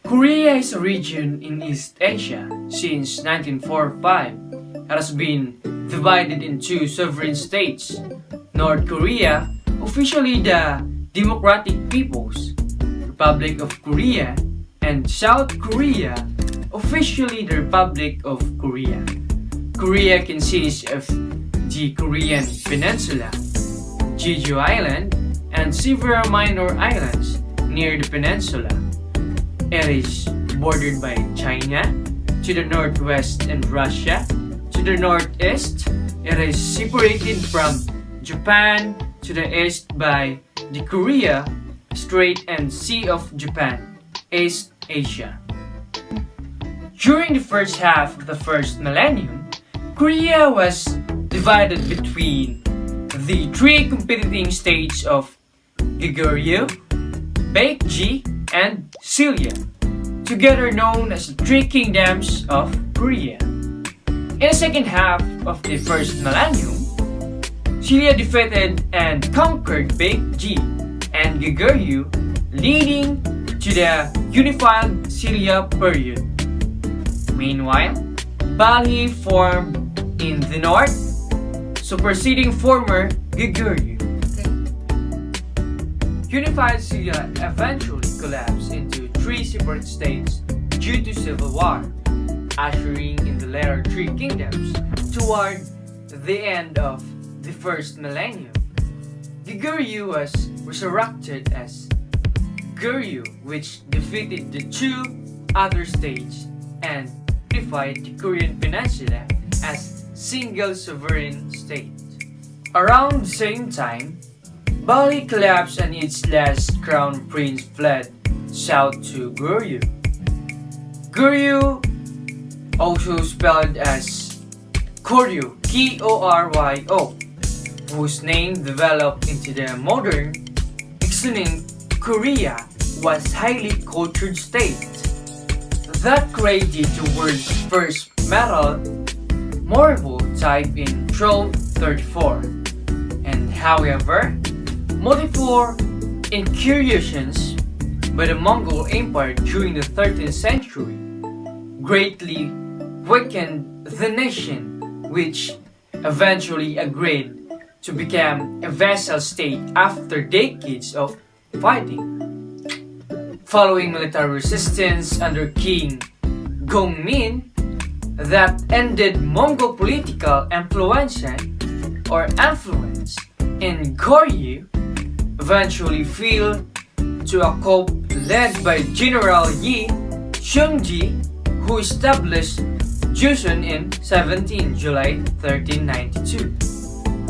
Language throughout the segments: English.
Korea is a region in East Asia. Since 1945, it has been divided into sovereign states. North Korea, officially the Democratic People's Republic of Korea, and South Korea, officially the Republic of Korea. Korea consists of the Korean Peninsula, Jeju Island, and several minor islands near the peninsula. It is bordered by China to the northwest and Russia to the northeast. It is separated from Japan to the east by the Korea Strait and Sea of Japan, East Asia. During the first half of the first millennium, Korea was divided between the three competing states of Goguryeo, Baekje, and Silja, together known as the Three Kingdoms of Korea. In the second half of the first millennium, Silja defeated and conquered Baekje and Goguryeo, leading to the unified Silja period. Meanwhile, Bali formed in the north, superseding former Goguryeo. Unified Silja eventually collapsed into three separate states due to civil war, ushering in the latter three kingdoms toward the end of the first millennium. Goguryeo was resurrected as Goryeo, which defeated the two other states and unified the Korean peninsula as single sovereign state. Around the same time, Bali collapsed and its last crown prince fled south to Goryeo. Goryeo, also spelled as Koryo, K-O-R-Y-O, whose name developed into the modern, extant Korea, was highly cultured state that created the world's first metal marble type in 1234. And however, multiple incursions by the Mongol Empire during the 13th century greatly weakened the nation, which eventually agreed to become a vassal state after decades of fighting. Following military resistance under King Gongmin that ended Mongol political influence in Goryeo, eventually fell to a coup led by General Yi Seungji, who established Joseon in 17 July 1392.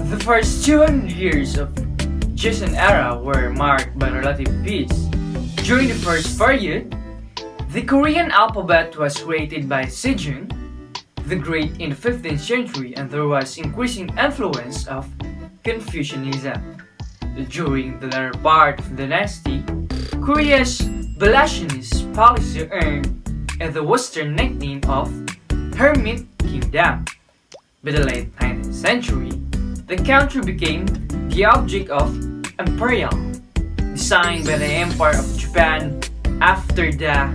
The first 200 years of Joseon era were marked by relative peace. During the first period, the Korean alphabet was created by Sejong the Great in the 15th century, and there was increasing influence of Confucianism. During the latter part of the dynasty, Korea's abolitionist policy earned the Western nickname of Hermit Kingdom. By the late 19th century, the country became the object of imperial, designed by the Empire of Japan after the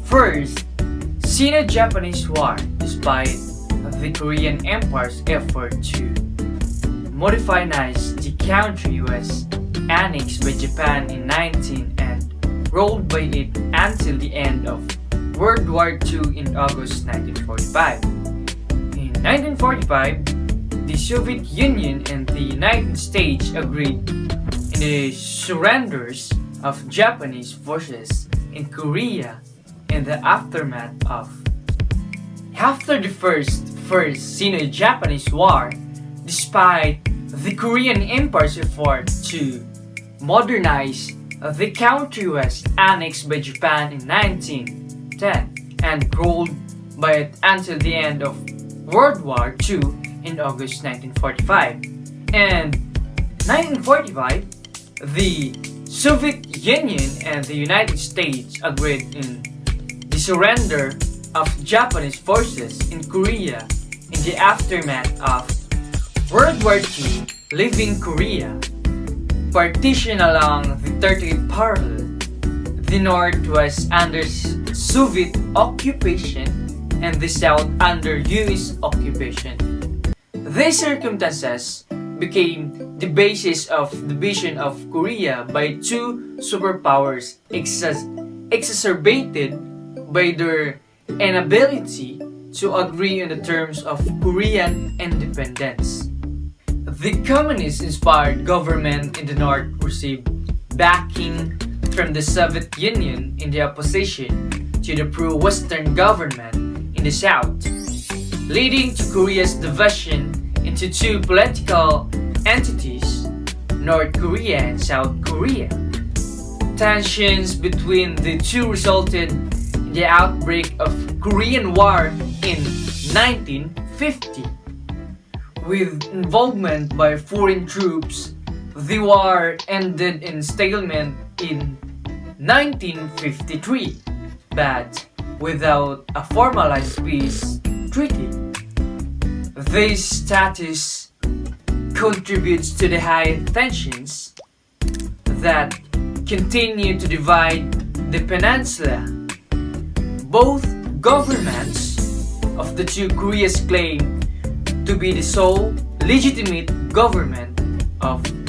first Sino-Japanese War, despite the Korean Empire's effort to modernize the country was annexed by Japan in 19 and ruled by it until the end of World War II in August 1945. In 1945, the Soviet Union and the United States agreed in the surrenders of Japanese forces in Korea in the aftermath of. After the first Sino-Japanese War, despite the Korean Empire's effort to modernize, the country was annexed by Japan in 1910 and ruled by it until the end of World War II in August 1945. In 1945, the Soviet Union and the United States agreed in the surrender of Japanese forces in Korea in the aftermath of World War II, leaving Korea partitioned along the 30th parallel. The North was under Soviet occupation and the South under US occupation. These circumstances became the basis of division of Korea by two superpowers exacerbated by their inability to agree on the terms of Korean independence. The communist-inspired government in the North received backing from the Soviet Union in the opposition to the pro-Western government in the South, leading to Korea's division into two political entities, North Korea and South Korea. Tensions between the two resulted in the outbreak of Korean War in 1950. With involvement by foreign troops, the war ended in stalemate in 1953, but without a formalized peace treaty. This status contributes to the high tensions that continue to divide the peninsula. Both governments of the two Koreas claim to be the sole legitimate government of